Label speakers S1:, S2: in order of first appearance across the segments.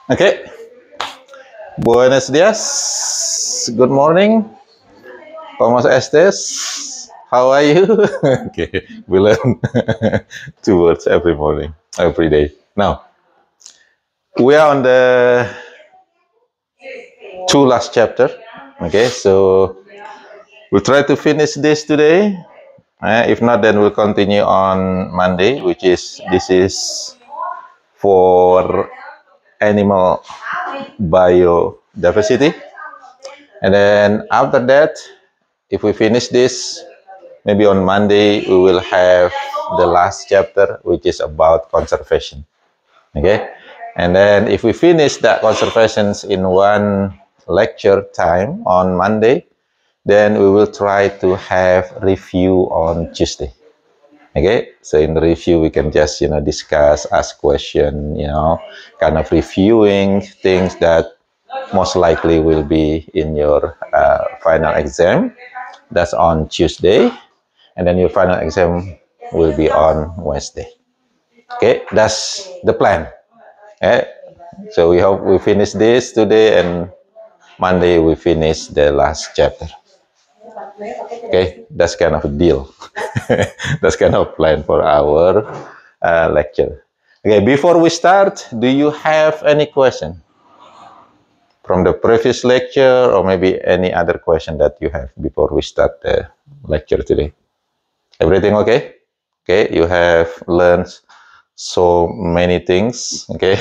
S1: Okay. Buenos dias. Good morning. ¿Cómo estés? How are you? Okay. We learn 2 words every morning, every day. Now, we are on the 2 last chapter. Okay, so we'll try to finish this today. If not, then we'll continue on Monday, this is for animal biodiversity. And then after that, if we finish this, maybe on Monday we will have the last chapter, which is about conservation. Okay, and then if we finish that conservations in one lecture time on Monday, then we will try to have review on Tuesday. Okay, so in the review we can just discuss, ask question, kind of reviewing things that most likely will be in your final exam. That's on Tuesday, and then your final exam will be on Wednesday. Okay, that's the plan. Okay? So we hope we finish this today, and Monday we finish the last chapter. Okay, that's kind of a deal. That's kind of plan for our lecture. Okay, before we start, do you have any question from the previous lecture, or maybe any other question that you have before we start the lecture today? Everything okay? Okay, you have learned so many things, okay,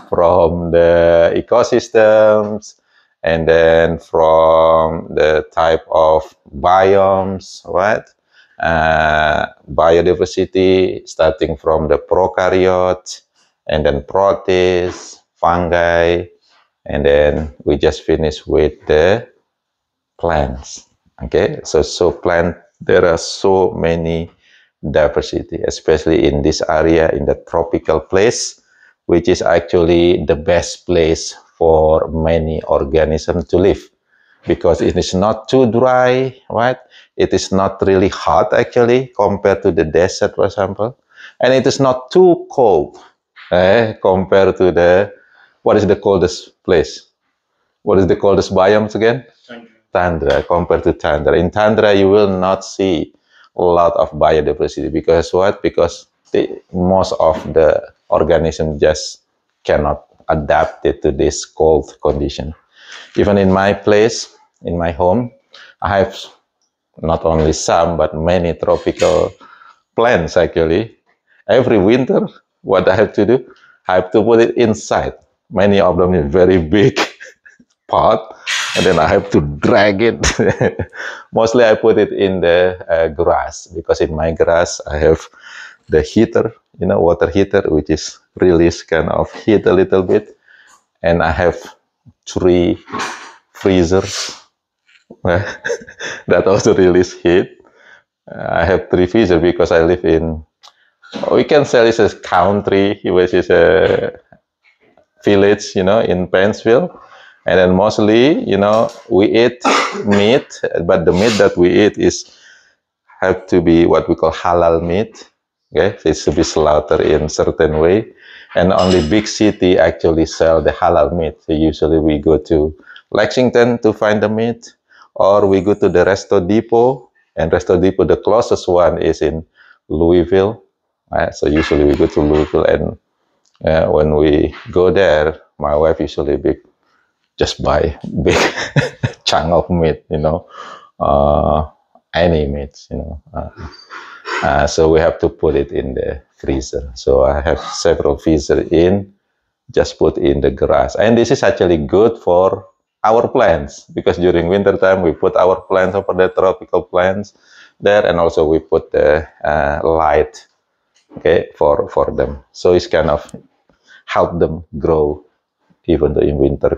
S1: from the ecosystems, and then from the type of biomes, right? Biodiversity, starting from the prokaryotes, and then protists, fungi, and then we just finished with the plants. Okay, so plant, there are so many diversity, especially in this area, in the tropical place, which is actually the best place for many organisms to live, because it is not too dry, right? It is not really hot actually compared to the desert, for example, and it is not too cold compared to the, what is the coldest place? What is the coldest biomes again? Tundra. Compared to tundra. In tundra, you will not see a lot of biodiversity, because what? Because most of the organisms just cannot adapt it to this cold condition. Even in my place, in my home, I have not only some, but many tropical plants actually. Every winter, what I have to do, I have to put it inside. Many of them in very big pot, and then I have to drag it. Mostly I put it in the grass, because in my grass I have the heater, water heater, which is release kind of heat a little bit, and I have 3 freezers that also release heat. I have 3 freezers because I live in, we can say it's a country, which is a village, in Pennsville. And then mostly, we eat meat, but the meat that we eat have to be what we call halal meat. Okay, it's to be slaughtered in certain way, and only big city actually sell the halal meat. So usually we go to Lexington to find the meat, or we go to the Resto Depot, and Resto Depot, the closest one is in Louisville. So usually we go to Louisville, and when we go there, my wife usually just buy big chunk of meat, any meat, so we have to put it in the freezer. So I have several freezers just put in the grass. And this is actually good for our plants, because during winter time we put our plants over the tropical plants there, and also we put the light, okay, for them. So it's kind of help them grow even though in winter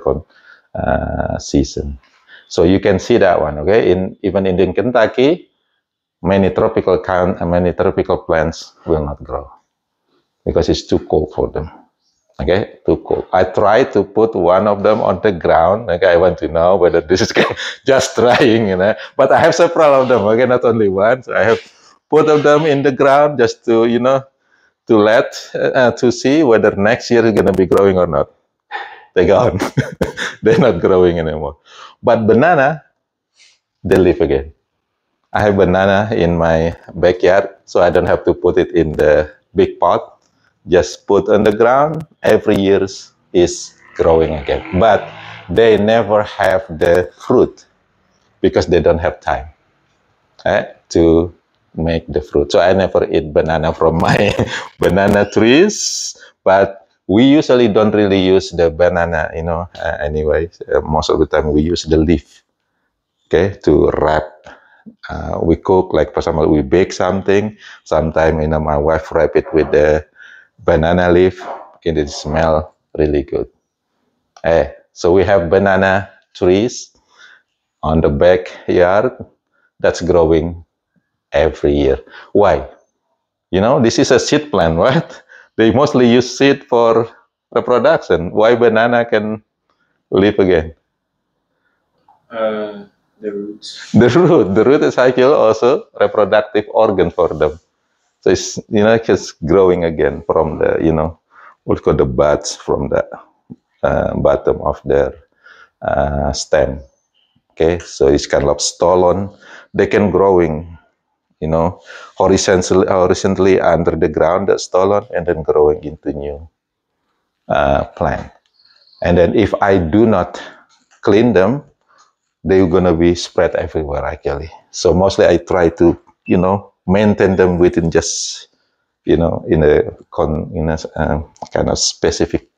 S1: season. So you can see that one, okay? Even in Kentucky, many tropical plants will not grow because it's too cold for them. Okay, to cook. I try to put one of them on the ground. Okay, I want to know whether this is just trying, you know. But I have several of them. Okay, not only one. So I have put of them in the ground just to, you know, to see whether next year is gonna be growing or not. They gone. They're not growing anymore. But banana, they live again. I have banana in my backyard, so I don't have to put it in the big pot. Just put on the ground. Every year is growing again. But they never have the fruit because they don't have time to make the fruit. So I never eat banana from my banana trees. But we usually don't really use the banana, you know, anyway. Most of the time we use the leaf, okay, to wrap. We cook, like for example, we bake something. Sometimes, you know, my wife wrap it with the banana leaf, and it smell really good. So we have banana trees on the backyard that's growing every year. Why? You know, this is a seed plant, right? They mostly use seed for reproduction. Why banana can live again?
S2: The roots.
S1: The root is actually also reproductive organ for them. So it's, you know, it's growing again from the, you know, what call the buds from the bottom of their stem. Okay, so it's kind of stolon. They can growing, you know, horizontally under the ground, that stolon, and then growing into new plant. And then if I do not clean them, they're gonna be spread everywhere actually. So mostly I try to, you know, maintain them within just, you know, in a kind of specific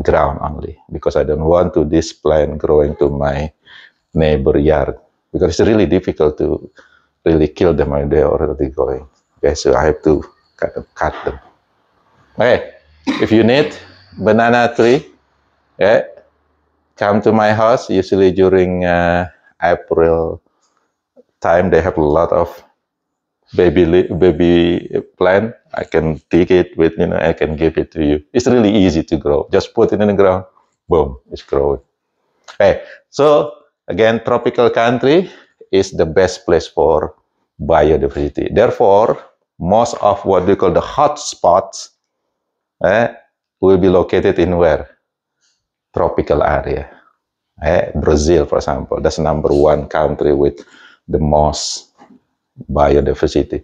S1: ground only, because I don't want to this plant growing to my neighbor yard, because it's really difficult to really kill them when they're already going. Okay, so I have to kind of cut them. Okay, if you need banana tree, yeah, come to my house. Usually during April time, they have a lot of baby plant. I can dig it with, you know, I can give it to you. It's really easy to grow. Just put it in the ground, boom, it's growing. Okay, so again, tropical country is the best place for biodiversity. Therefore, most of what we call the hot spots will be located in where? Tropical area. Brazil, for example, that's #1 country with the most biodiversity.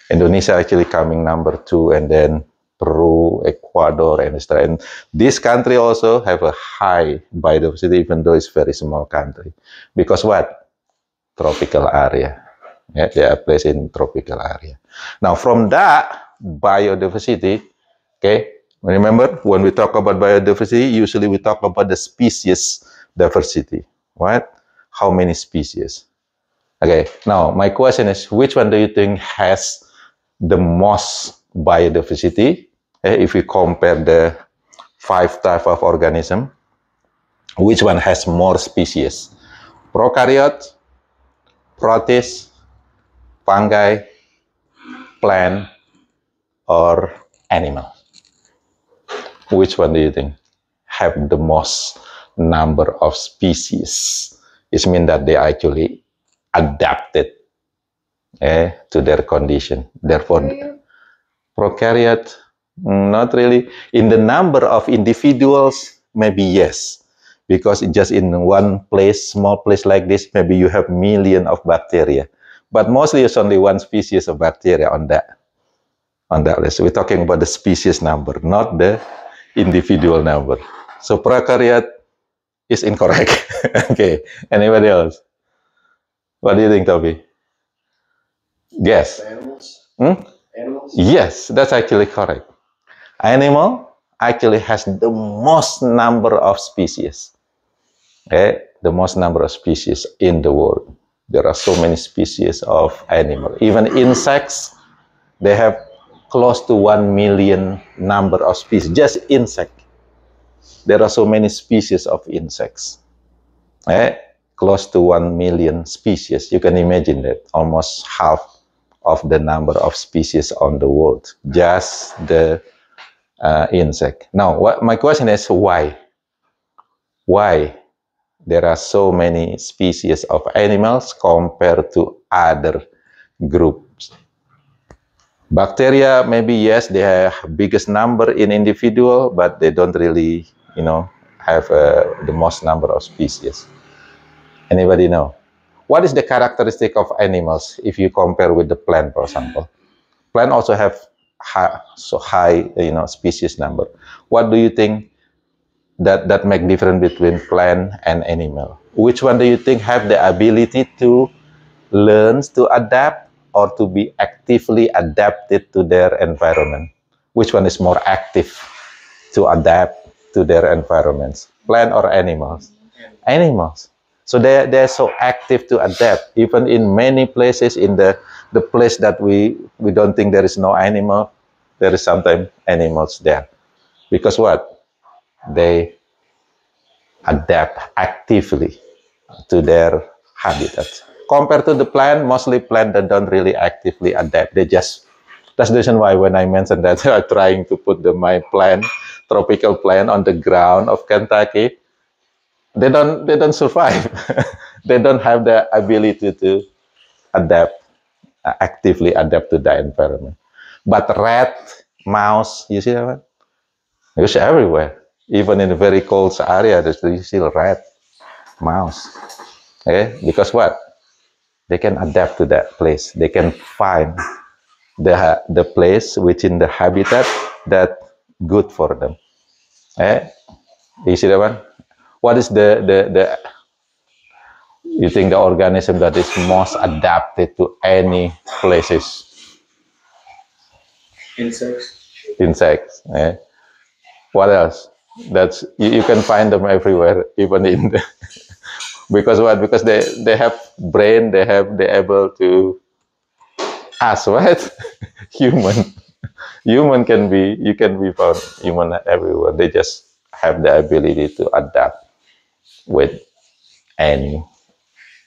S1: Indonesia actually coming #2, and then Peru, Ecuador, and Australia. And this country also have a high biodiversity, even though it's very small country. Because what? Tropical area. Yeah, they are placed in tropical area. Now, from that biodiversity, okay, remember when we talk about biodiversity, usually we talk about the species diversity, right? How many species? Okay, now my question is, which one do you think has the most biodiversity? If we compare the 5 types of organism, which one has more species? Prokaryote, protist, fungi, plant, or animal? Which one do you think have the most number of species? It means that they actually adapted to their condition. Therefore, prokaryote, not really. In the number of individuals, maybe yes, because just in one place, small place like this, maybe you have millions of bacteria, but mostly it's only one species of bacteria on that list. We're talking about the species number, not the individual number. So prokaryote is incorrect. Okay, anybody else? What do you think, Toby? Guess.
S2: Animals?
S1: Animals? Yes, that's actually correct. Animal actually has the most number of species. The most number of species in the world. There are so many species of animal. Even insects, they have close to 1 million number of species. Just insect. There are so many species of insects. Close to 1 million species. You can imagine that, almost half of the number of species on the world. Just the insect. Now, my question is why? Why there are so many species of animals compared to other groups? Bacteria, maybe yes, they have biggest number in individual, but they don't really, have the most number of species. Anybody know? What is the characteristic of animals if you compare with the plant, for example? Plant also have high, species number. What do you think that make difference between plant and animal? Which one do you think have the ability to learn to adapt or to be actively adapted to their environment? Which one is more active to adapt to their environments? Plant or animals? Animals. So they're so active to adapt. Even in many places, in the place that we don't think there is no animal, there is sometimes animals there. Because what? They adapt actively to their habitats. Compared to the plant, mostly plant that don't really actively adapt. That's the reason why when I mentioned that I'm trying to put my plant, tropical plant on the ground of Kentucky, they don't survive. They don't have the ability to adapt, actively adapt to the environment. But rat, mouse, you see that one? It's everywhere. Even in a very cold area, there's still rat, mouse. Okay? Because what? They can adapt to that place. They can find the place within the habitat that good for them. You see that one? What is the you think the organism that is most adapted to any places? Insects. What else? That's you can find them everywhere, even in the because what? Because they have brain, they're able to ask what? Human can be found human everywhere. They just have the ability to adapt with any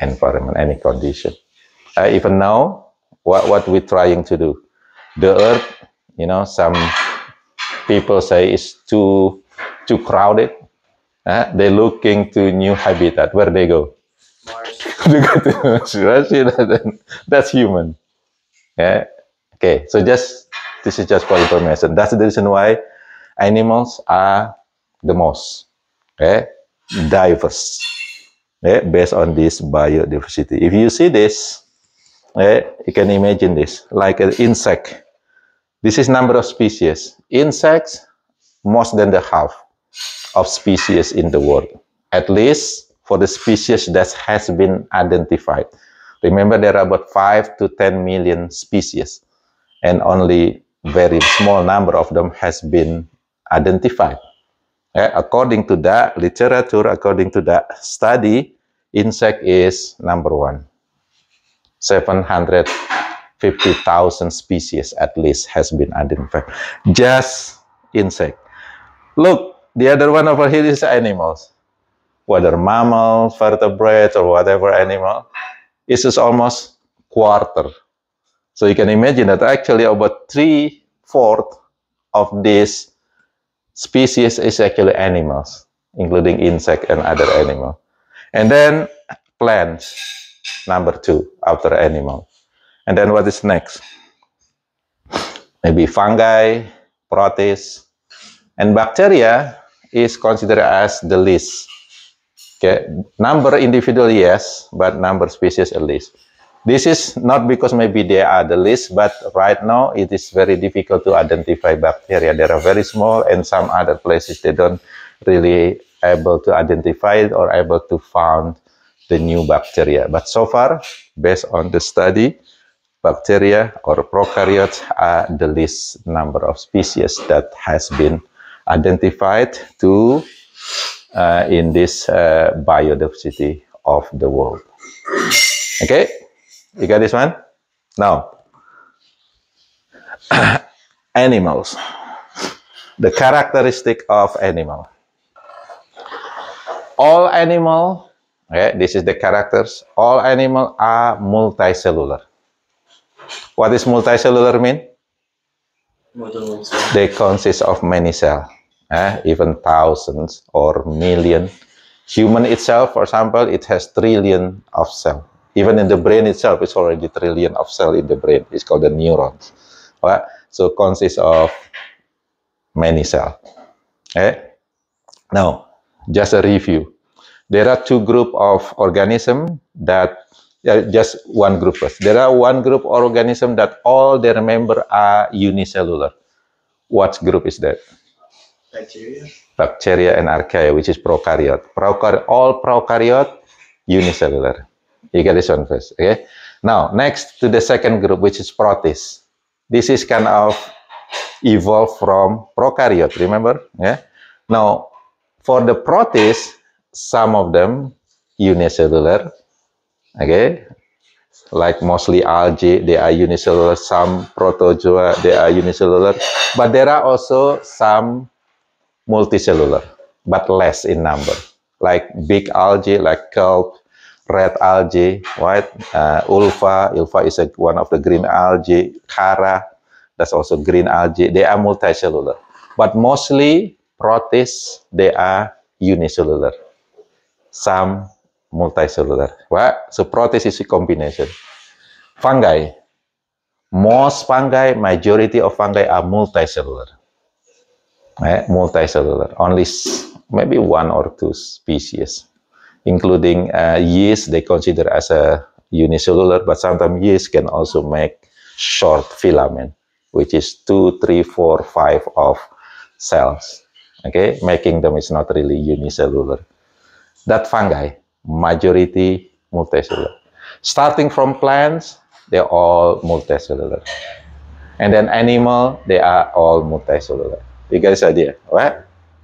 S1: environment, any condition. Even now, what we're trying to do, the earth, some people say is too crowded. They're looking to new habitat. Where they go? Mars. They go to Mars. That's human. Yeah. Okay. So this is just for information. That's the reason why animals are the most diverse. Based on this biodiversity. If you see this, you can imagine this like an insect. This is number of species. Insects, more than the half of species in the world, at least for the species that has been identified. Remember, there are about 5 to 10 million species, and only very small number of them has been identified. According to that literature, according to that study, insect is number one. 750,000 species at least has been identified. Just insect. Look, the other one over here is animals. Whether mammal, vertebrate, or whatever animal, it's just almost quarter. So you can imagine that actually about 3/4 of this species is actually animals, including insect and other animals. And then plants, number 2 after animal. And then what is next? Maybe fungi, protists, and bacteria is considered as the least. Okay, number individual yes, but number species at least. This is not because maybe they are the least, but right now it is very difficult to identify bacteria. They are very small, and some other places they don't really able to identify it or able to find the new bacteria. But so far, based on the study, bacteria or prokaryotes are the least number of species that has been identified to in this biodiversity of the world. Okay, you got this one? Now, animals. The characteristic of animal. All animal, okay, this is the characters. All animal are multicellular. What does multicellular mean? They consist of many cells, even thousands or million. Human itself, for example, it has trillion of cells. Even in the brain itself, it's already trillion of cells in the brain. It's called the neurons. Right? So consists of many cells. Now, just a review. There are two groups of organisms that, just one group first. There are one group of organisms that all their members are unicellular. What group is that?
S2: Bacteria.
S1: Bacteria and archaea, which is prokaryote. All prokaryote, unicellular. You get this one first, okay? Now, next to the second group, which is protists. This is kind of evolved from prokaryote, remember? Yeah. Now, for the protists, some of them unicellular, okay? Like mostly algae, they are unicellular. Some protozoa, they are unicellular. But there are also some multicellular, but less in number. Like big algae, like kelp, red algae, right? Ulva is one of the green algae. Chara, that's also green algae. They are multicellular. But mostly protists, they are unicellular. Some multicellular. Right? So protist is a combination. Fungi. Most fungi, majority of fungi are multicellular. Multicellular. Only maybe one or two species, including yeast, they consider as a unicellular, but sometimes yeast can also make short filament, which is 2, 3, 4, 5 of cells. Okay, making them is not really unicellular. That fungi, majority multicellular. Starting from plants, they're all multicellular. And then animal, they are all multicellular. You get this idea, right?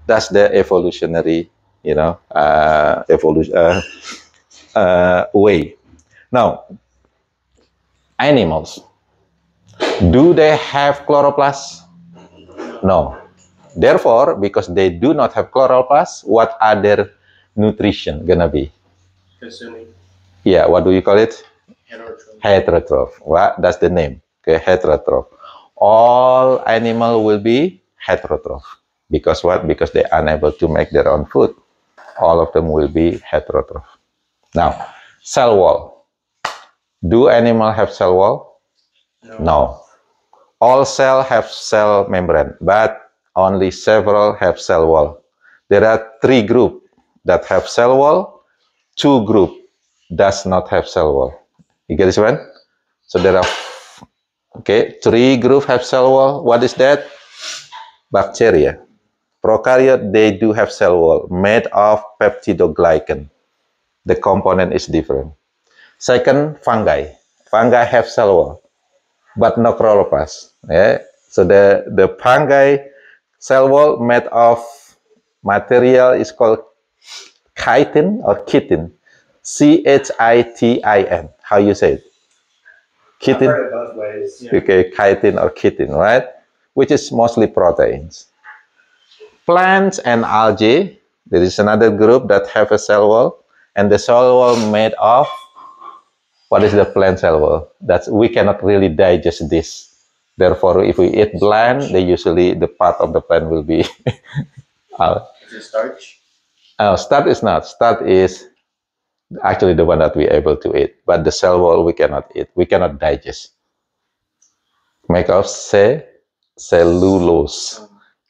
S1: That's the evolutionary, way. Now, animals, do they have chloroplast? No. Therefore, because they do not have chloroplast, what are their nutrition gonna be?
S2: Consuming.
S1: Yeah, what do you call it?
S2: Heterotroph.
S1: Heterotroph. Well, that's the name. Okay, heterotroph. All animal will be heterotroph. Because what? Because they're unable to make their own food. All of them will be heterotroph. Now, cell wall. Do animals have cell wall? No. All cells have cell membrane, but only several have cell wall. There are 3 groups that have cell wall, 2 groups does not have cell wall. You get this one? So there are 3 groups have cell wall. What is that? Bacteria. Prokaryote, they do have cell wall made of peptidoglycan. The component is different. Second, fungi. Fungi have cell wall, but no chloroplast. Yeah? So the fungi cell wall made of material is called chitin or chitin. C-H-I-T-I-N. How you say it? Chitin?
S2: I've heard it both ways. Yeah.
S1: Okay, chitin or chitin, right? Which is mostly proteins. Plants and algae, there is another group that have a cell wall, and the cell wall made of, what is the plant cell wall? We cannot really digest this. Therefore, if we eat plant, the part of the plant will be
S2: Is it starch?
S1: Starch is not. Starch is actually the one that we're able to eat, but the cell wall we cannot eat. We cannot digest. Make of cellulose.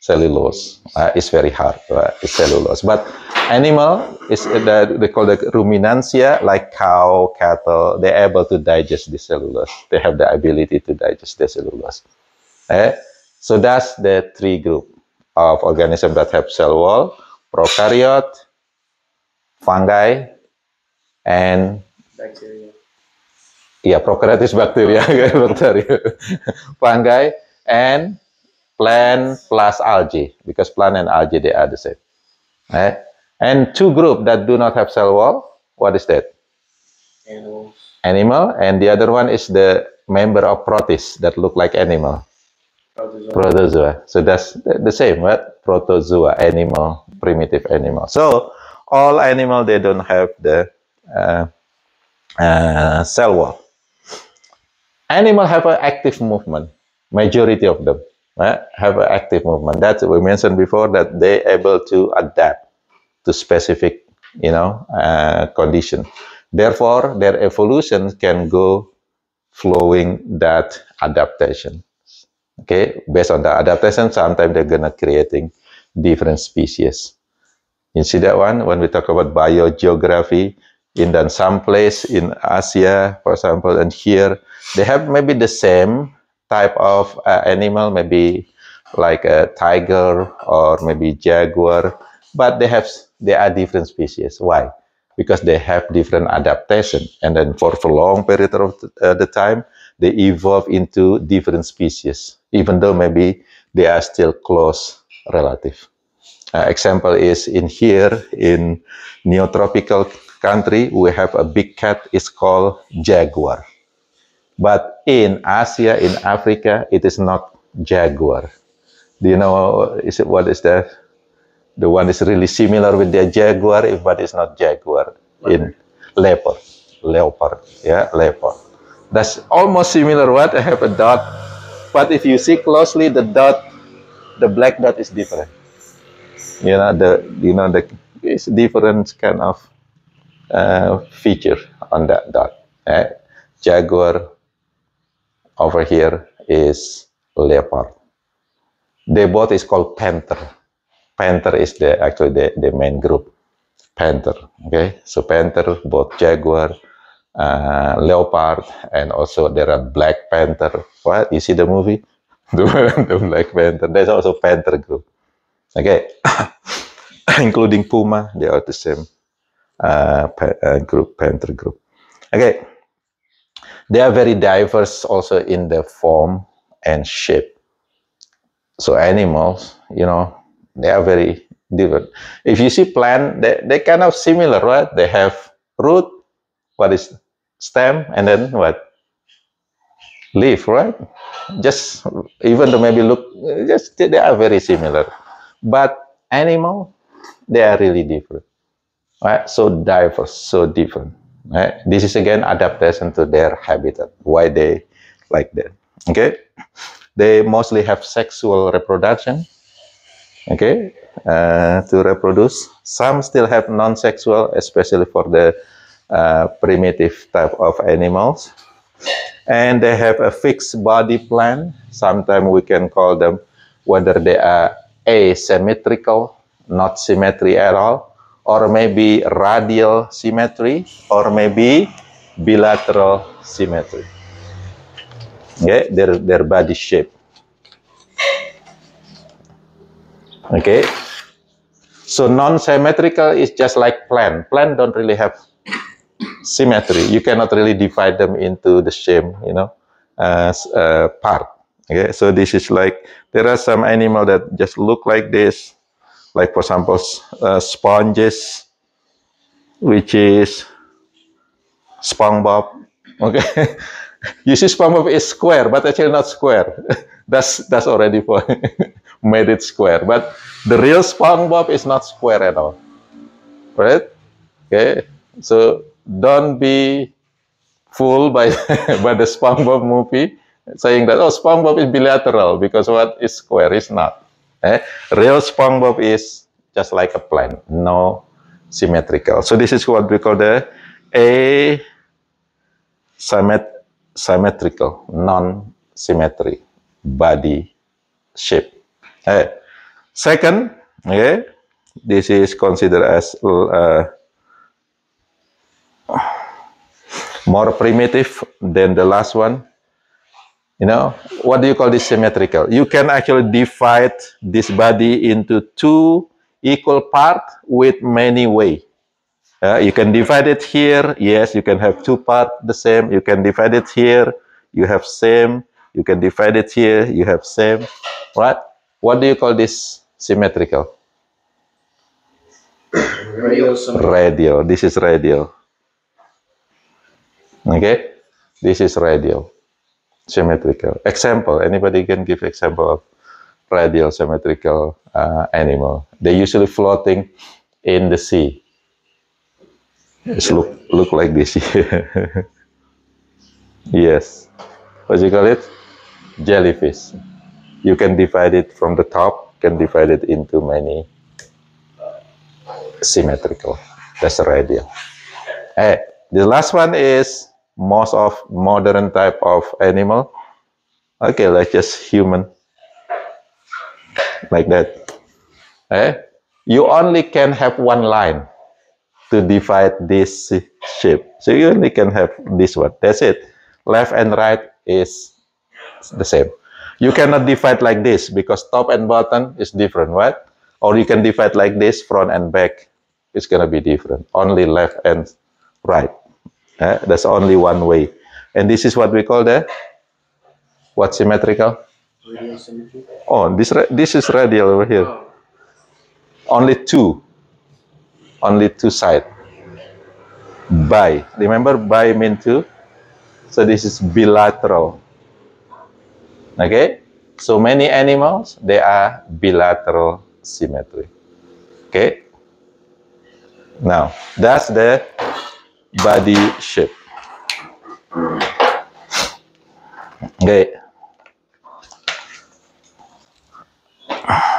S1: Cellulose is very hard. It's cellulose. But animal is they call it ruminantia, like cow, cattle. They're able to digest the cellulose. They have the ability to digest the cellulose. So that's the 3 group of organisms that have cell wall: prokaryote, fungi, and
S2: Bacteria.
S1: yeah, prokaryote is bacteria, fungi, and plant plus algae, because plant and algae, they are the same. And 2 groups that do not have cell wall. What is that?
S2: Animals.
S1: Animal, and the other one is the member of protists that look like animal. Protozoa. So that's the same, right? Protozoa, animal, primitive animal. So all animal, they don't have the cell wall. Animal have an active movement, majority of them, have an active movement. That we mentioned before, that they able to adapt to specific, condition. Therefore, their evolution can go flowing that adaptation. Okay, based on the adaptation, sometimes they're gonna creating different species. You see that one when we talk about biogeography. In then some place in Asia, for example, and here they have maybe the same type of animal, maybe like a tiger or maybe jaguar, but they are different species. Why? Because they have different adaptation, and then for a long period of the time, they evolve into different species, even though maybe they are still close relative. Example is in here in neotropical country, we have a big cat. It's called jaguar. But in Asia, in Africa, it is not jaguar. Do you know what is that? The one is really similar with the jaguar, but it's not jaguar. In leopard, yeah, leopard. That's almost similar. What I have a dot, but if you see closely, the black dot is different. It's different kind of feature on that dot. Jaguar over here is leopard. They both is called panther. Panther is actually the main group. Panther. Okay, so panther, both jaguar, leopard, and also there are black panther. What, you see the movie? The Black Panther. There's also panther group. Okay, including puma, they are the same group, panther group. Okay, they are very diverse also in the form and shape. So animals, they are very different. If you see plant, they kind of similar, right? They have root, what is stem, and then what? Leaf, right? Just even though maybe look, just they are very similar. But animal, they are really different, right? So diverse, so different. Right? This is again adaptation to their habitat. Why they like that? Okay, they mostly have sexual reproduction. Okay, to reproduce. Some still have non-sexual, especially for the primitive type of animals. And they have a fixed body plan. Sometimes we can call them whether they are asymmetrical, not symmetry at all, or maybe radial symmetry, or maybe bilateral symmetry. Okay, their body shape. Okay, so non-symmetrical is just like plant. Plant don't really have symmetry. You cannot really divide them into the same, part. Okay, so this is like, there are some animals that just look like this, like for example, sponges, which is SpongeBob. Okay, you see SpongeBob is square, but actually not square. that's already for made it square. But the real SpongeBob is not square at all, right? Okay, so don't be fooled by by the SpongeBob movie saying that, oh, SpongeBob is bilateral because what is square is not. Real SpongeBob is just like a plant, no symmetrical. So this is what we call the asymmetrical, non-symmetry body shape. Second, okay, this is considered as more primitive than the last one. What do you call this symmetrical? You can actually divide this body into two equal parts with many ways. You can divide it here. Yes, you can have two parts the same. You can divide it here. You have same. You can divide it here. You have same. Right? What do you call this symmetrical? Radial. This is radial. Okay? This is radial. Symmetrical. Example. Anybody can give example of radial symmetrical animal? They're usually floating in the sea. Just look like this. Yes. What do you call it? Jellyfish. You can divide it from the top, can divide it into many symmetrical. That's radial. The last one is most of modern type of animal. Okay, like just human, like that. You only can have one line to divide this shape. So you only can have this one. That's it. Left and right is the same. You cannot divide like this because top and bottom is different, right? Or you can divide like this, front and back. It's going to be different. Only left and right. That's only one way. And this is what we call the, what symmetrical?
S2: Radial symmetry.
S1: Oh, this is radial over here.
S2: Oh.
S1: Only two sides. Bi. Remember bi mean two? So this is bilateral. Okay? So many animals, they are bilateral symmetry. Okay? Now, that's the body shape. Okay.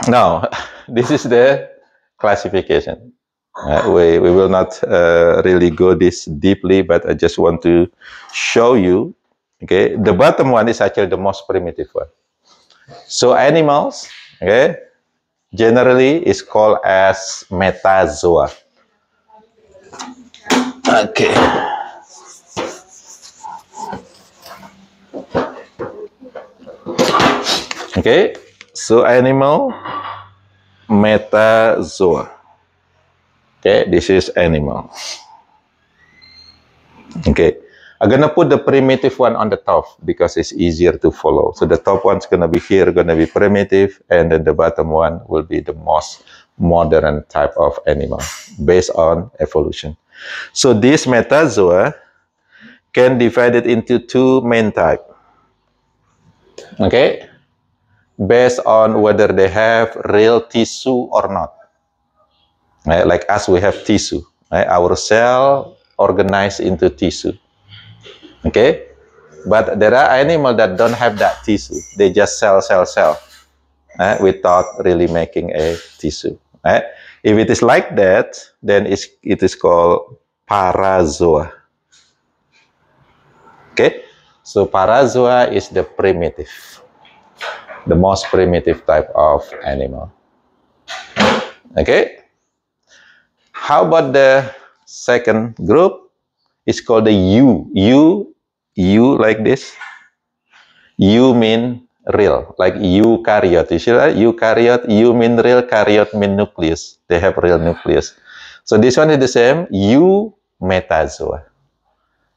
S1: Now, this is the classification. We will not really go this deeply, but I just want to show you. Okay, the bottom one is actually the most primitive one. So animals, okay, generally is called as metazoa. Okay. Okay, so animal metazoa. Okay, this is animal. Okay, I'm gonna put the primitive one on the top because it's easier to follow. So the top one's gonna be here, gonna be primitive, and then the bottom one will be the most modern type of animal based on evolution. So this metazoa can divide it into two main types. Okay, based on whether they have real tissue or not. Like us, we have tissue. Our cell organized into tissue. Okay, but there are animals that don't have that tissue. They just cell without really making a tissue. If it is like that, then it is called parazoa. Okay, so parazoa is the primitive, the most primitive type of animal. Okay. How about the second group? It's called the U like this. U mean real, like eukaryote. You see that? Eukaryote, U mean real, karyote mean nucleus. They have real nucleus. So this one is the same, U metazoa,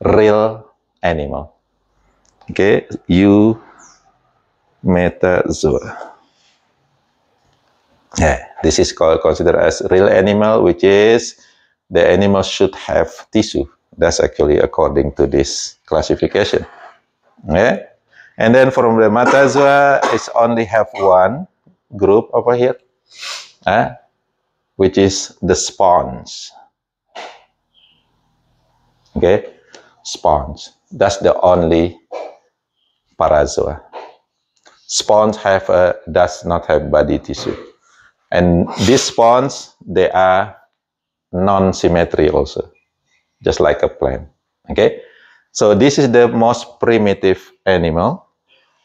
S1: real animal. Okay, U metazoa. Yeah, this is considered as real animal, which is the animal should have tissue. That's actually according to this classification. Yeah, and then from the metazoa, it's only have one group over here, which is the sponge. Okay, sponge. That's the only parazoa. Sponge does not have body tissue. And these sponges, they are non-symmetry also, just like a plant. Okay, so this is the most primitive animal.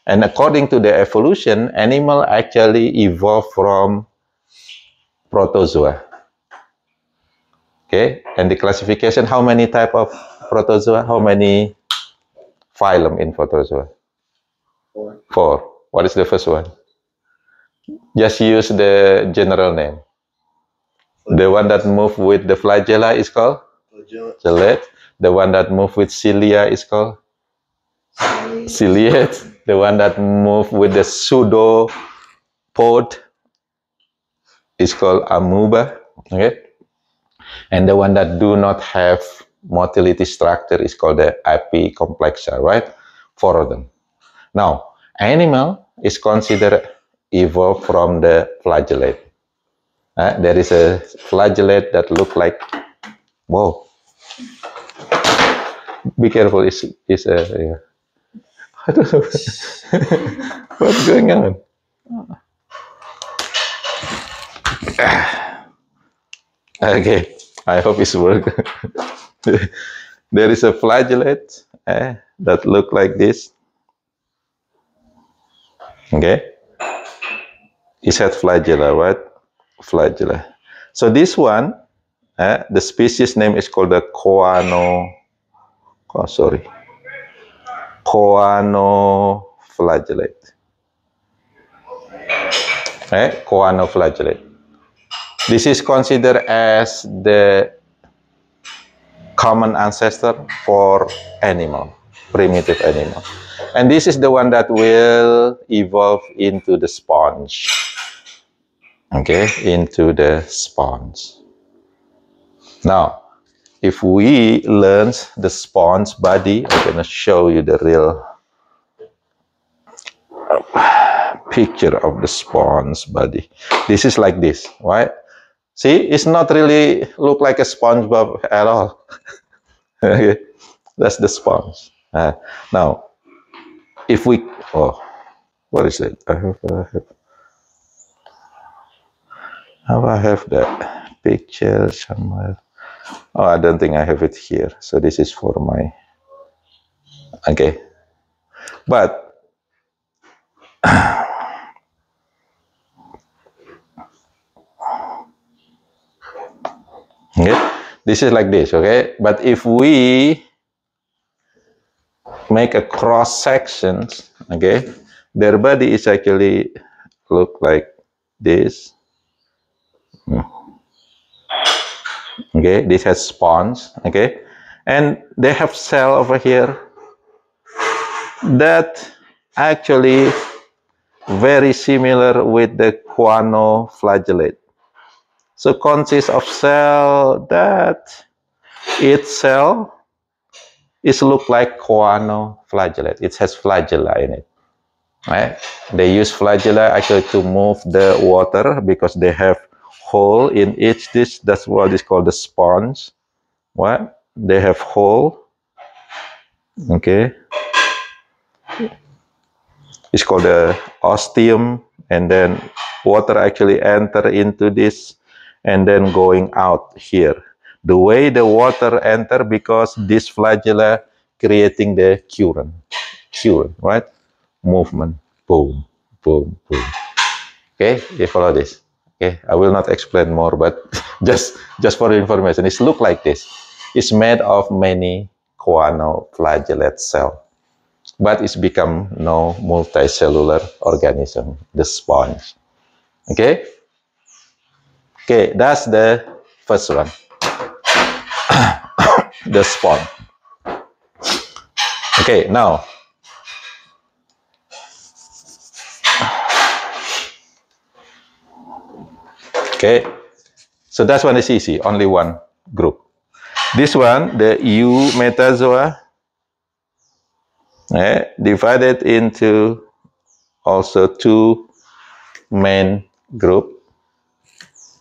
S1: And according to the evolution, animal actually evolved from protozoa. Okay, and the classification, how many type of protozoa? How many phylum in protozoa? Four. What is the first one? Just use the general name. The one that move with the flagella is called flagellate. The one that move with cilia is called ciliate. The one that move with the pseudopod is called amoeba. Okay, and the one that do not have motility structure is called the apicomplexia. Right, four of them. Now, animal is considered evolved from the flagellate. There is a flagellate that look like, whoa, be careful, yeah. I don't know what's going on. Okay, I hope it's work. There is a flagellate that look like this. Okay, it had flagella, right? Flagella. So this one, the species name is called the choanoflagellate. Choanoflagellate. This is considered as the common ancestor for animal, primitive animal. And this is the one that will evolve into the sponge. Okay, into the sponge. Now, if we learn the sponge body, I'm going to show you the real picture of the sponge body. This is like this, right? See, it's not really look like a SpongeBob at all. Okay, that's the sponge. Now, if we, what is it? I have that picture somewhere. Oh, I don't think I have it here. So this is for my, okay. But, okay, this is like this, okay? But if we make a cross section, okay, their body is actually look like this. Okay, this has sponge, okay, and they have cell over here that actually very similar with the choanoflagellate. So consists of cell that its cell is look like choanoflagellate. It has flagella in it. Right? They use flagella actually to move the water because they have hole in each dish. That's what is called the sponge. What? They have hole. Okay. It's called the ostium, and then water actually enter into this and then going out here. The way the water enter, because this flagella creating the current, right? Movement, boom, boom, boom. Okay, you follow this. Okay, I will not explain more, but just for information, it look like this. It's made of many choanoflagellate cells, but it's become no multicellular organism, the sponge. Okay? Okay, that's the first one. The sponge. Okay, now. Okay, so that one is easy, only one group. This one, the Eumetazoa, divided into also two main group.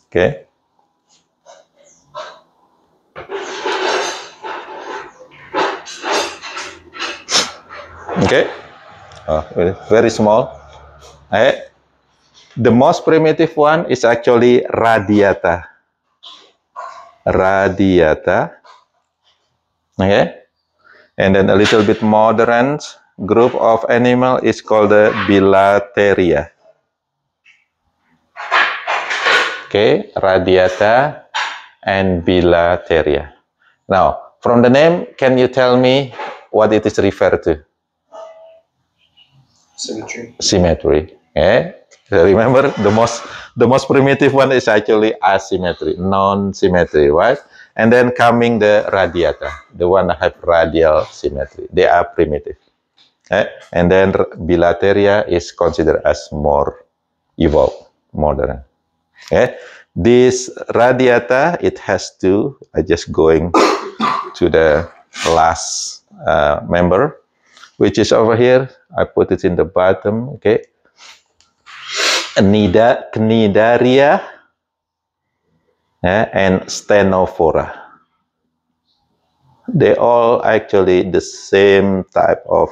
S1: Okay. Okay. Very small. The most primitive one is actually Radiata. Radiata. Okay. And then a little bit modern group of animal is called the Bilateria. Okay, Radiata and Bilateria. Now, from the name, can you tell me what it is referred to?
S2: Symmetry.
S1: Symmetry. Okay. So remember, the most primitive one is actually asymmetry, non-symmetry, right? And then coming the Radiata, the one that have radial symmetry. They are primitive. Okay? And then Bilateria is considered as more evolved, modern. Okay? This Radiata, it has two. I just going to the last member, which is over here. I put it in the bottom. Okay. Cnidaria and Stenophora. They all actually the same type of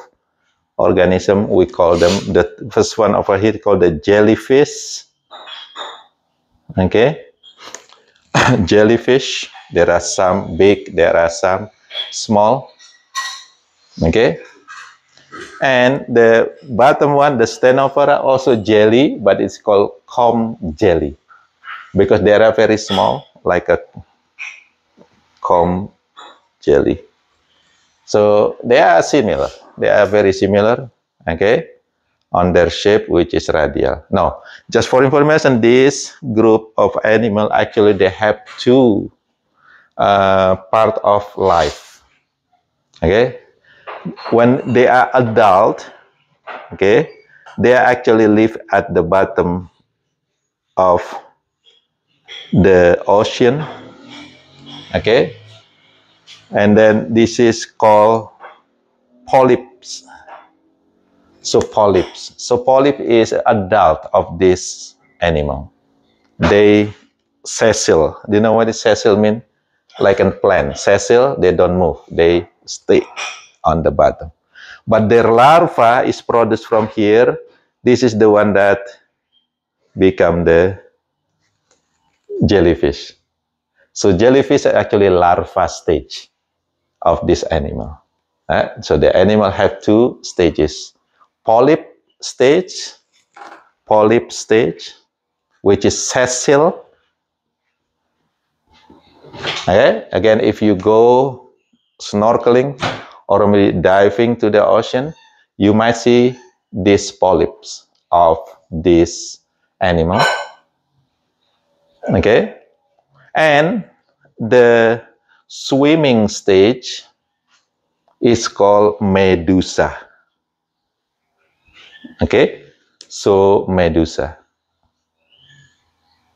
S1: organism, we call them, the first one over here called the jellyfish. Okay. Jellyfish, there are some big, there are some small. Okay. And the bottom one, the Stenophora, also jelly, but it's called comb jelly because they are very small, like a comb jelly. So they are similar. They are very similar, okay, on their shape, which is radial. Now, just for information, this group of animal, actually, they have two part of life, okay. When they are adult, okay, they actually live at the bottom of the ocean, okay, and then this is called polyps. So polyp is adult of this animal. They sessile. Do you know what is sessile mean? Like a plant. Sessile, they don't move. They stay on the bottom. But their larva is produced from here. This is the one that become the jellyfish. So jellyfish are actually larva stage of this animal. So the animal have two stages. Polyp stage, which is sessile. Okay? Again, if you go snorkeling or maybe diving to the ocean, you might see these polyps of this animal. Okay? And the swimming stage is called medusa. Okay? So medusa.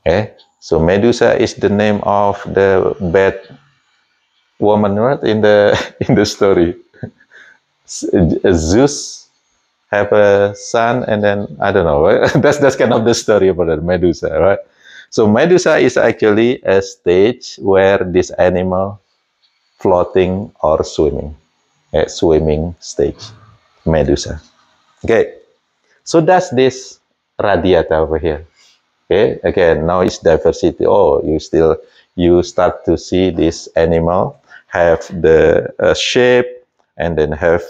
S1: Okay? So Medusa is the name of the bad woman, right? In the story, Zeus have a son, and then I don't know. Right? That's kind of the story about the Medusa, right? So Medusa is actually a stage where this animal floating or swimming, swimming stage, Medusa. Okay, so that's this radiata over here. Okay, again, now it's diversity. Oh, you start to see this animal have the shape, and then have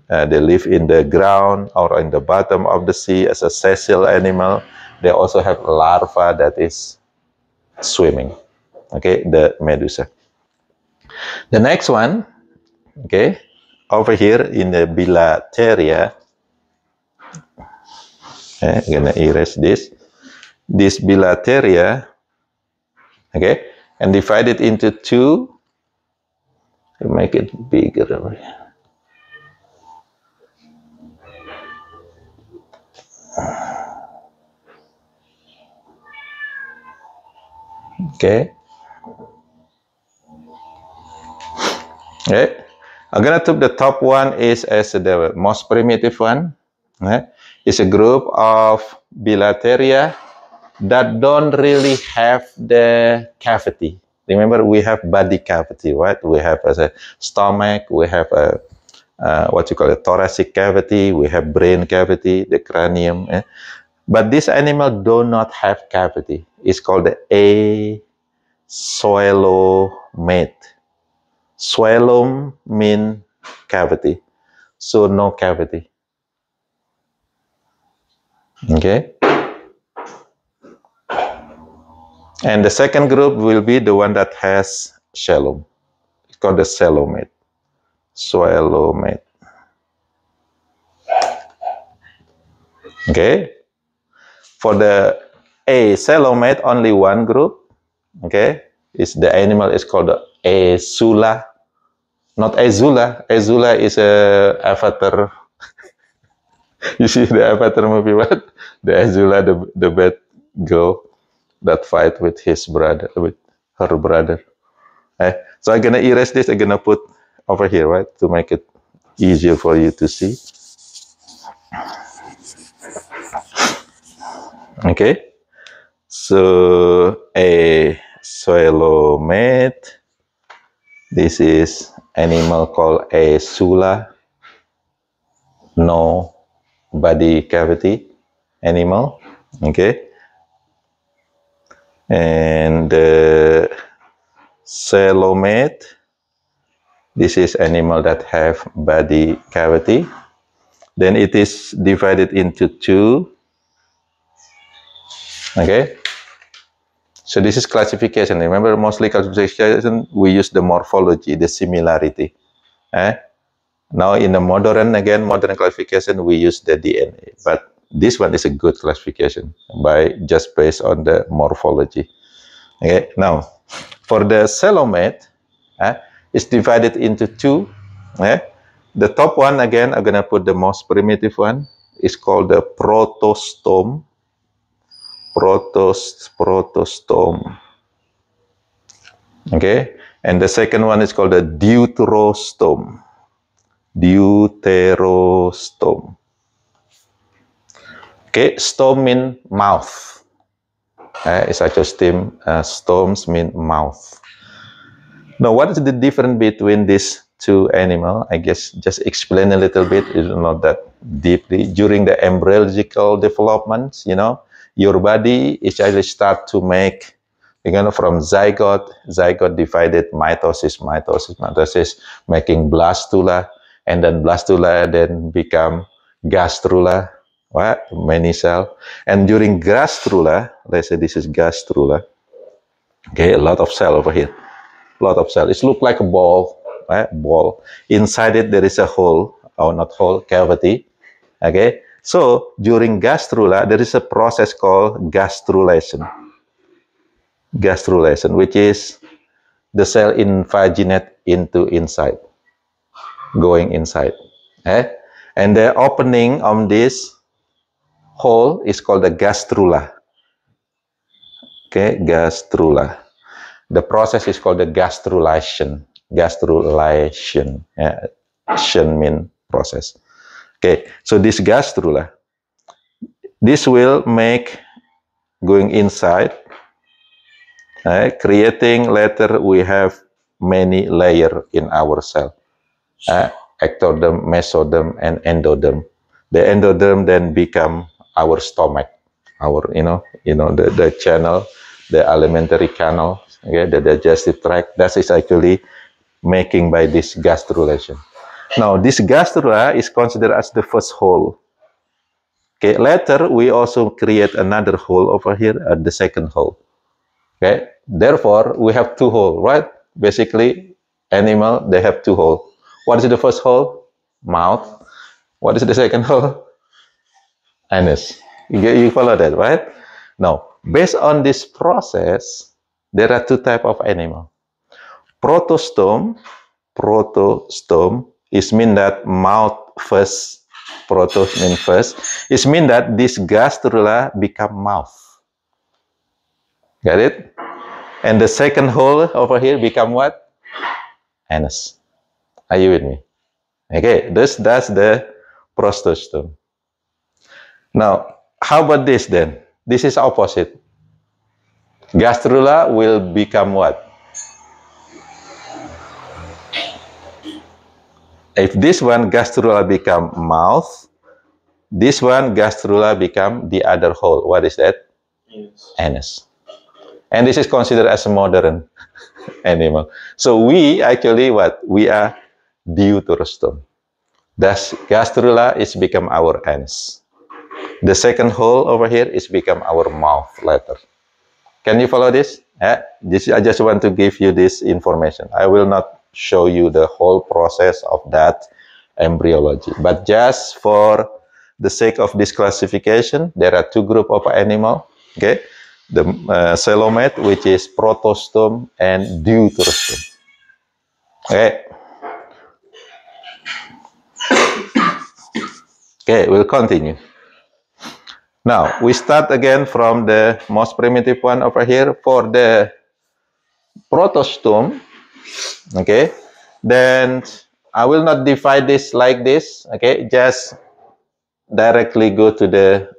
S1: they live in the ground or in the bottom of the sea as a sessile animal. They also have larva that is swimming. Okay, the medusa. The next one, okay, over here in the Bilateria. Okay, I'm gonna erase this. This Bilateria, okay, and divide it into two. Make it bigger over here. Okay. Okay. I'm gonna take the top one is as the most primitive one. Okay. It's a group of Bilateria that don't really have the cavity. Remember, we have body cavity, right? We have as a stomach, we have a what you call a thoracic cavity, we have brain cavity, the cranium. But this animal do not have cavity. It's called the acoelomate. Coelom mean cavity, so no cavity. Okay. And the second group will be the one that has coelom. It's called the coelomate. Coelomate. Okay. For the acoelomate, only one group. Okay. The animal is called the Azula. Not Azula. Azula is a Avatar. You see the Avatar movie, what? The Azula, the bad girl that fight with his brother, with her brother. So I'm gonna erase this. I'm gonna put over here, right, to make it easier for you to see. Okay. So a coelomate. This is animal called Azula. no body cavity animal. Okay, and the coelomate, this is animal that have body cavity. Then it is divided into two. Okay, so this is classification. Remember, mostly classification we use the morphology, the similarity. Now in the modern classification we use the DNA, but this one is a good classification by just based on the morphology. Okay, now for the coelomate, it's divided into two. The top one, again, I'm gonna put the most primitive one, is called the protostome. Protostome. Okay, and the second one is called the deuterostome. Deuterostome. Okay, stome means mouth. It's actually stomes mean mouth. Now, what is the difference between these two animals? I guess just explain a little bit, not that deeply. During the embryological developments, your body is actually start to make, from zygote divided, mitosis, making blastula, and then blastula then become gastrula, many cell. And during gastrula, let's say this is gastrula. Okay, a lot of cell over here. Lot of cell. It looks like a ball, ball. Inside it there is a hole, or not hole, cavity. Okay, so during gastrula there is a process called gastrulation. Gastrulation, which is the cell invaginate into inside, going inside. And the opening on this hole is called the gastrula. Okay, gastrula. The process is called the gastrulation. Gastrulation. Action mean process. Okay, so this gastrula, this will make going inside, creating later we have many layers in our cell. Ectoderm, mesoderm, and endoderm. The endoderm then become our stomach, our the channel, the alimentary canal. Okay, the digestive tract, that is actually making by this gastrulation. Now, this gastrula is considered as the first hole. Okay, later we also create another hole over here at the second hole. Okay, therefore we have two holes, right? Basically, animal, they have two holes. What is the first hole? Mouth. What is the second hole? Anus. You follow that, right? Now, based on this process, there are two types of animal. Protostome is mean that mouth first. Protos mean first. It mean that this gastrula become mouth. Got it? And the second hole over here become what? Anus. Are you with me? Okay, that's the protostome. Now, how about this then? This is opposite. Gastrula will become what? If this one gastrula become mouth, this one gastrula become the other hole. What is that? Anus. And this is considered as a modern animal. So we actually what? We are deuterostome. Thus, gastrula is become our anus. The second hole over here is become our mouth later. Can you follow this? I just want to give you this information. I will not show you the whole process of that embryology. But just for the sake of this classification, there are two groups of animal. Okay, the coelomate, which is protostome, and deuterostome. Okay. Okay, we'll continue. Now, we start again from the most primitive one over here for the protostome. Okay, then I will not divide this like this. Okay, just directly go to the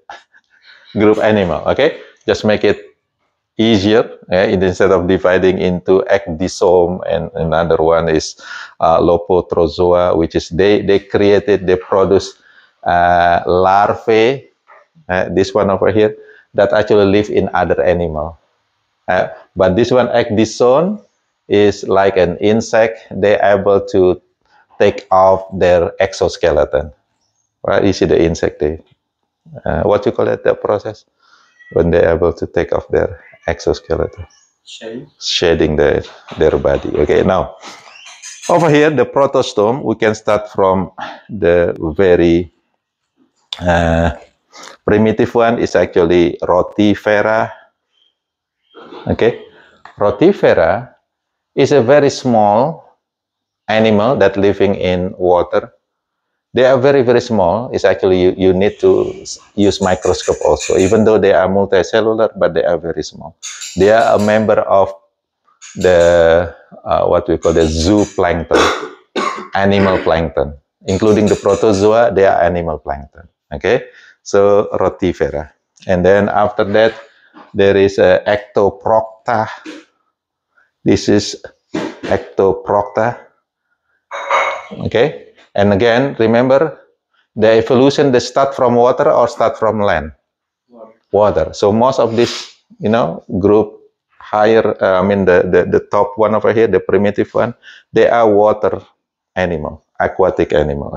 S1: group animal. Okay, just make it easier. Instead of dividing into ecdysome, and another one is Lopotrozoa, which is they produce larvae, this one over here, that actually live in other animal. But this one, ecdysone, is like an insect. They're able to take off their exoskeleton. Right? You see the insect there. What you call it, the process? When they're able to take off their exoskeleton. Shedding their body. Okay, now, over here, the protostome, we can start from the very primitive one is actually Rotifera. Okay, Rotifera is a very small animal that living in water. They are very, very small. It's actually, you need to use microscope also, even though they are multicellular, but they are very small. They are a member of the, what we call the zooplankton, animal plankton, including the protozoa, they are animal plankton. Okay, so Rotifera. And then after that, there is Ectoprocta. This is Ectoprocta. Okay. And again, remember, the evolution, they start from water or start from land? Water. So most of this, group higher, the top one over here, the primitive one, they are water animal, aquatic animal.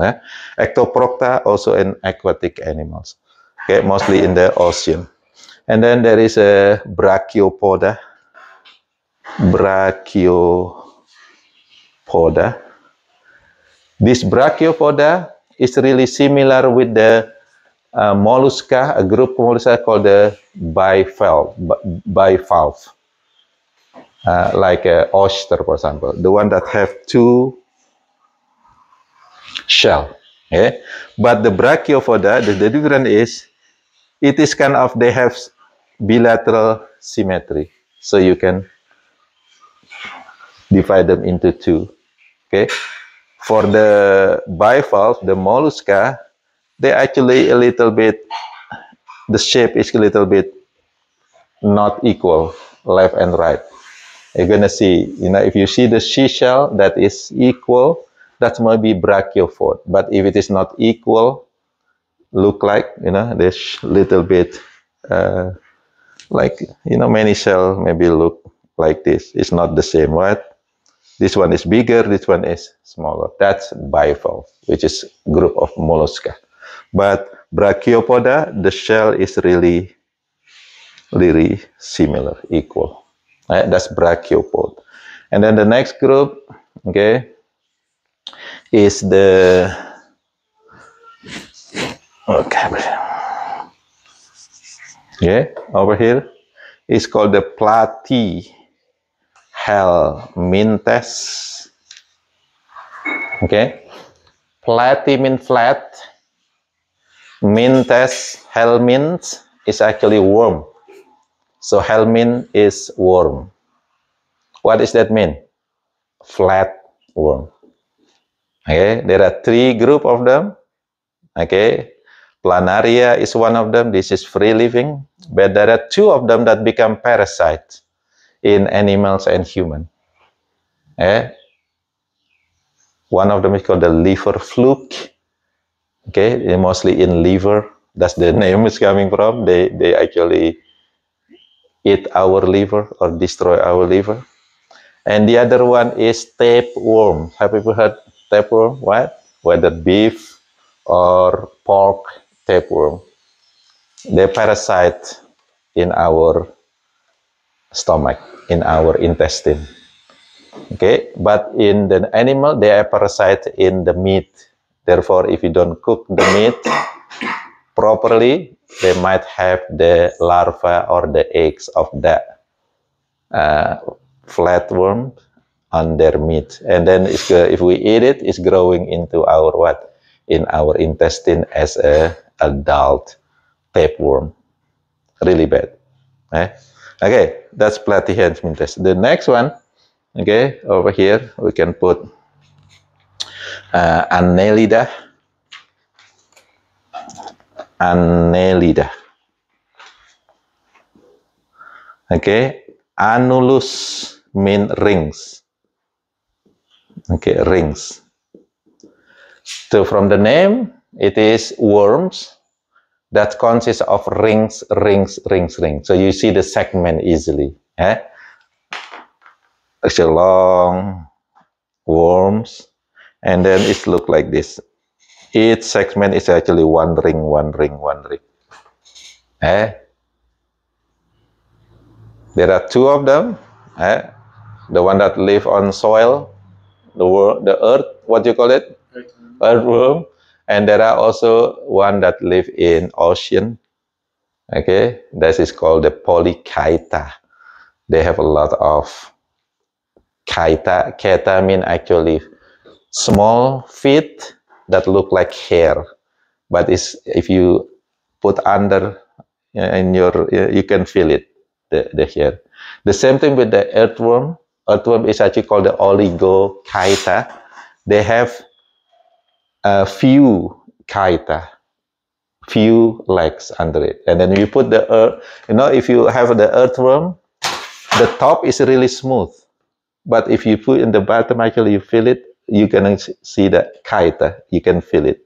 S1: Ectoprocta, also in aquatic animals. Okay, mostly in the ocean. And then there is a Brachiopoda. Brachiopoda. This Brachiopoda is really similar with the mollusca, a group of mollusca called the bivalve, like oyster, for example, the one that have two shell. Okay? But the Brachiopoda, the difference is, it is kind of, they have bilateral symmetry, so you can divide them into two. Okay. For the bivalve, the mollusca, they actually a little bit, the shape is a little bit not equal, left and right. You're gonna see, if you see the seashell that is equal, that might be brachiophode. But if it is not equal, look like, this little bit, like, many shell maybe look like this. It's not the same, right? This one is bigger, this one is smaller. That's bivalve, which is group of mollusca. But Brachiopoda, the shell is really, really similar, equal. That's Brachiopod. And then the next group, okay, is the, okay, over here is called the Platyhelminthes. Okay, platy means flat. Minthes, helminth is actually worm. So helminth is worm. What does that mean? Flat worm. Okay, there are three groups of them. Okay, Planaria is one of them. This is free living, but there are two of them that become parasites in animals and human. One of them is called the liver fluke. Okay, mostly in liver. That's the name is coming from. They actually eat our liver or destroy our liver. And the other one is tapeworm. Have you heard tapeworm? What? Whether beef or pork tapeworm. They parasite in our stomach, in our intestine. Okay, but in the animal, they are parasite in the meat. Therefore, if you don't cook the meat properly, they might have the larva or the eggs of that flatworm on their meat. And then if we eat it, it's growing into our what? In our intestine as a adult tapeworm. Really bad. Okay, that's Platyhelminthes. The next one, okay, over here we can put Annelida. Annelida. Okay, annulus mean rings. Okay, rings. So from the name, it is worms that consist of rings. So you see the segment easily. It's a long worms, and then it looks like this. Each segment is actually one ring. There are two of them. The one that live on soil, the earth, what do you call it? Earthworm. And there are also one that live in ocean. Okay, this is called the polychaeta. They have a lot of chaeta. Chaeta mean actually small feet that look like hair, but if you put under in your, you can feel it, the hair. The same thing with the earthworm. Earthworm is actually called the oligochaeta. They have a few chaeta, few legs under it, and then you put the earth. If you have the earthworm, the top is really smooth, but if you put in the bottom, actually you feel it. You can see the chaeta. You can feel it,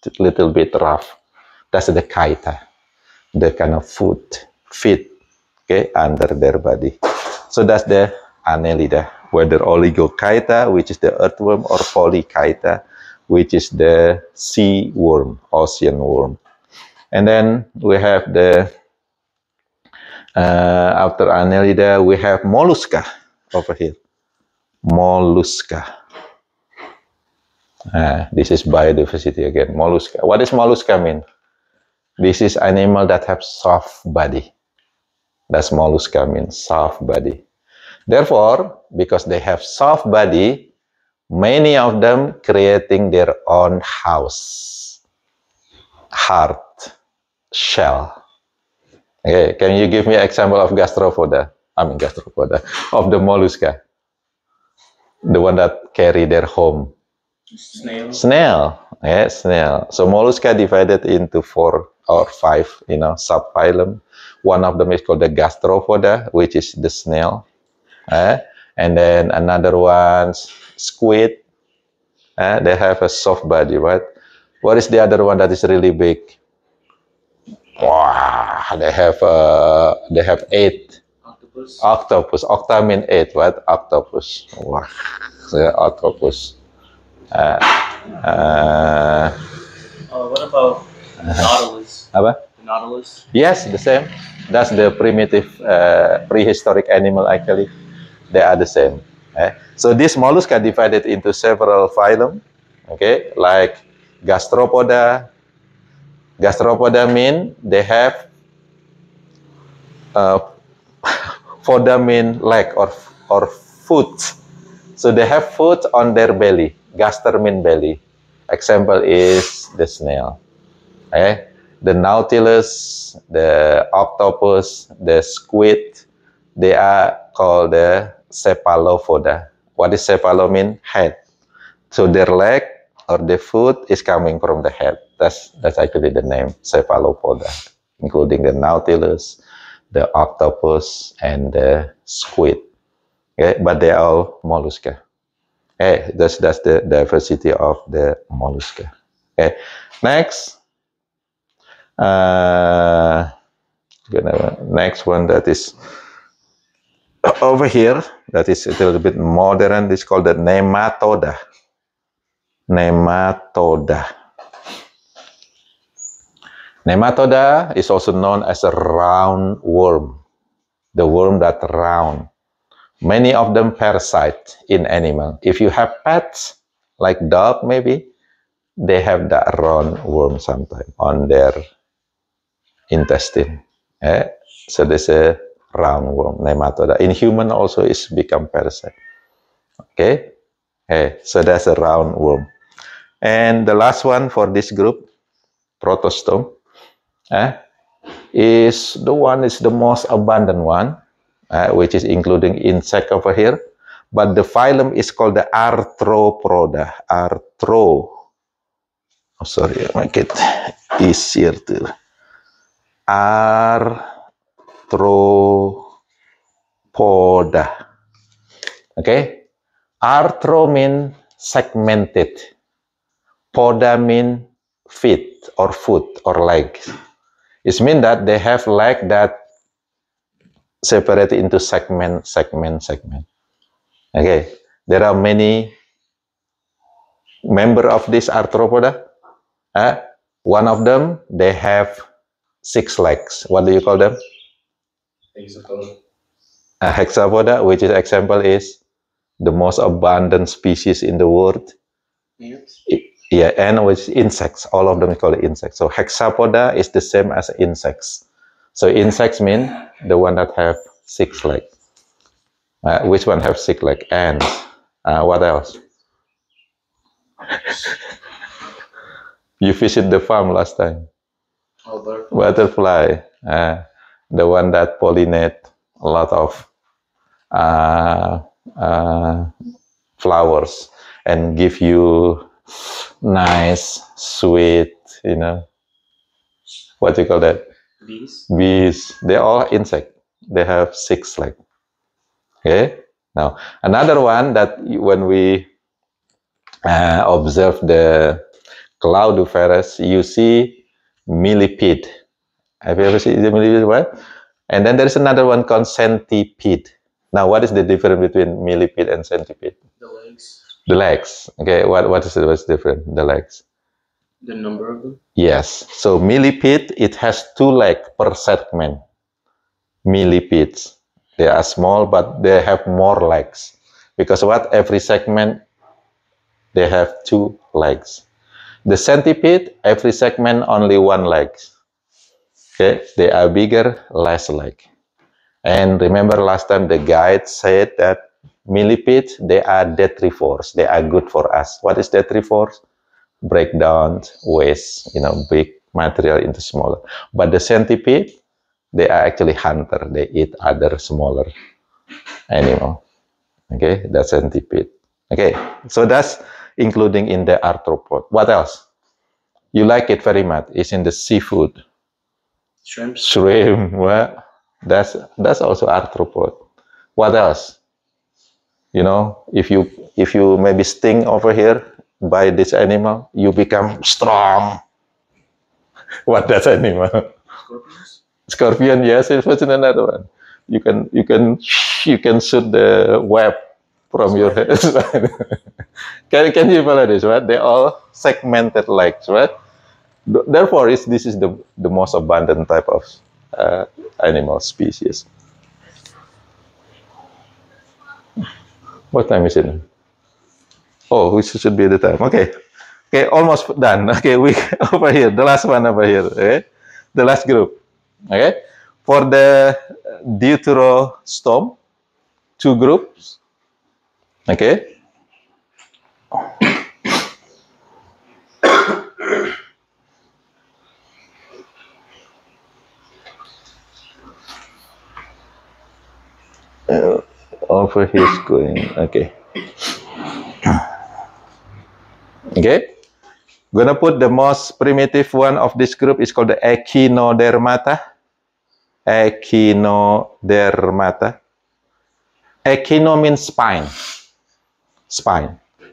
S1: a little bit rough. That's the chaeta, the kind of feet, okay, under their body. So that's the Annelida, whether oligochaeta, which is the earthworm, or polychaeta, which is the sea worm, ocean worm. And then we have the, after Annelida, we have mollusca over here. Mollusca. This is biodiversity again, mollusca. What does mollusca mean? This is animal that have soft body. That's mollusca means, soft body. Therefore, because they have soft body, many of them creating their own house, heart, shell. Okay, can you give me an example of gastropoda? Of the mollusca, the one that carry their home. Snail. Snail. So mollusca divided into 4 or 5, subphylum. One of them is called the gastropoda, which is the snail. And then another one, squid. They have a soft body, right? What is the other one that is really big? Wow, they have 8. Octopus. Octa mean 8, right? Octopus. Wow, so octopus.
S2: What about nautilus?
S1: Apa?
S2: The nautilus?
S1: Yes, the same. That's the primitive prehistoric animal actually. They are the same. So this mollusca divided into several phylum. Okay, like gastropoda. Gastropoda mean they have poda mean leg or foot. So they have foot on their belly. Gaster mean belly. Example is the snail. The nautilus, the octopus, the squid, they are called the cephalopoda. What does cephalo mean? Head. So their leg or the foot is coming from the head. That's actually the name, cephalopoda, including the nautilus, the octopus, and the squid. Okay, but they are all mollusca. Okay, that's the diversity of the mollusca. Okay, next. Next one that is over here, that is a little bit modern. It's called the nematoda. Nematoda. Nematoda is also known as a round worm. The worm that round. Many of them parasite in animal. If you have pets, like dog maybe, they have that round worm sometime on their intestine. So there's a round worm, nematoda. In human also it's become parasite. Okay, so that's a round worm. And the last one for this group, protostome, is the most abundant one, which is including insect over here. But the phylum is called the Arthropoda. Make it easier to. Arthropoda. Okay, arthro mean segmented, poda mean feet or foot or legs. It means that they have leg that separated into segment. Okay, there are many members of this arthropoda. One of them, they have 6 legs. What do you call them? Hexapoda, which is example is the most abundant species in the world.
S2: Ants?
S1: Yeah, and with insects, all of them call it insects. So hexapoda is the same as insects. So insects mean the one that have 6 legs. Which one have 6 legs? Ants. What else? You visit the farm last time. Butterfly. The one that pollinate a lot of flowers and give you nice, sweet, what do you call that?
S2: Bees?
S1: Bees. They're all insect. They have 6 legs. Okay. Now, another one that when we observe the Cloudiferous, you see millipede. Have you ever seen the millipede? What? And then there is another one called centipede. Now, what is the difference between millipede and centipede?
S2: The legs.
S1: The legs. Okay, what's different? The legs.
S2: The number of them?
S1: Yes. So millipede, it has 2 legs per segment. Millipedes. They are small, but they have more legs. Because what? Every segment, they have 2 legs. The centipede, every segment only 1 leg. Okay, they are bigger, less leg. And remember last time the guide said that millipedes, they are detrivores. They are good for us. What is detrivores? Break down waste, big material into smaller. But the centipede, they are actually hunter. They eat other smaller animal. Okay, that's centipede. Okay, so that's including in the arthropod. What else? You like it very much. It's in the seafood.
S2: Shrimps?
S1: Shrimp. Well, that's also arthropod. What else? If you maybe sting over here by this animal, you become strong. What that animal?
S2: Scorpions?
S1: Scorpion. Yes, it was another one. You can shoot the web from your head. Can you follow this? Right? They all segmented legs, right? Therefore, this is the most abundant type of animal species. What time is it? Oh, we should be the time. Okay, almost done. Okay, we over here, the last one over here. Okay, the last group. Okay, for the deuterostome, 2 groups. Okay. Over here is going. Okay. Okay. Gonna put the most primitive one of this group is called the Echinodermata. Echinodermata. Echino means spine.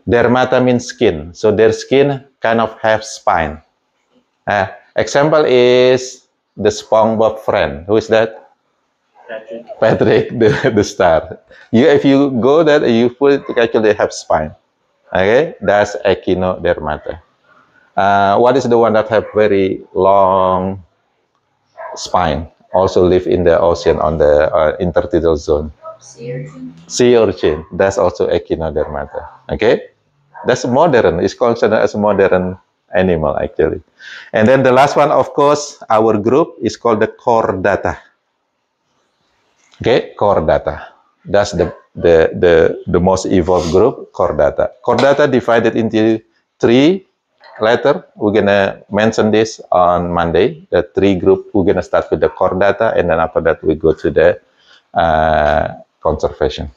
S1: Dermata means skin. So their skin kind of have spine. Example is the SpongeBob friend. Who is that? Patrick, the star. If you go that, you put it actually have spine. Okay, that's Echinodermata. What is the one that have very long spine? Also live in the ocean on the intertidal zone. Sea urchin. That's also Echinodermata. Okay, that's modern. It's considered as a modern animal actually. And then the last one, of course, our group is called the Chordata. Okay, Chordata. That's the most evolved group, Chordata. Chordata divided into 3 letters. We're gonna mention this on Monday. The 3 group. We're gonna start with the Chordata, and then after that we go to the conservation.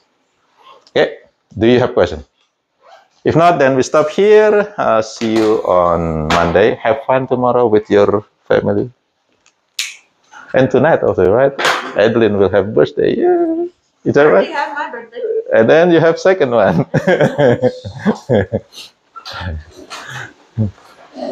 S1: Okay. Do you have questions? If not, then we stop here. See you on Monday. Have fun tomorrow with your family. And tonight also, right? Adeline will have birthday. Yeah. Is that right?
S3: I already have my birthday.
S1: And then you have second one.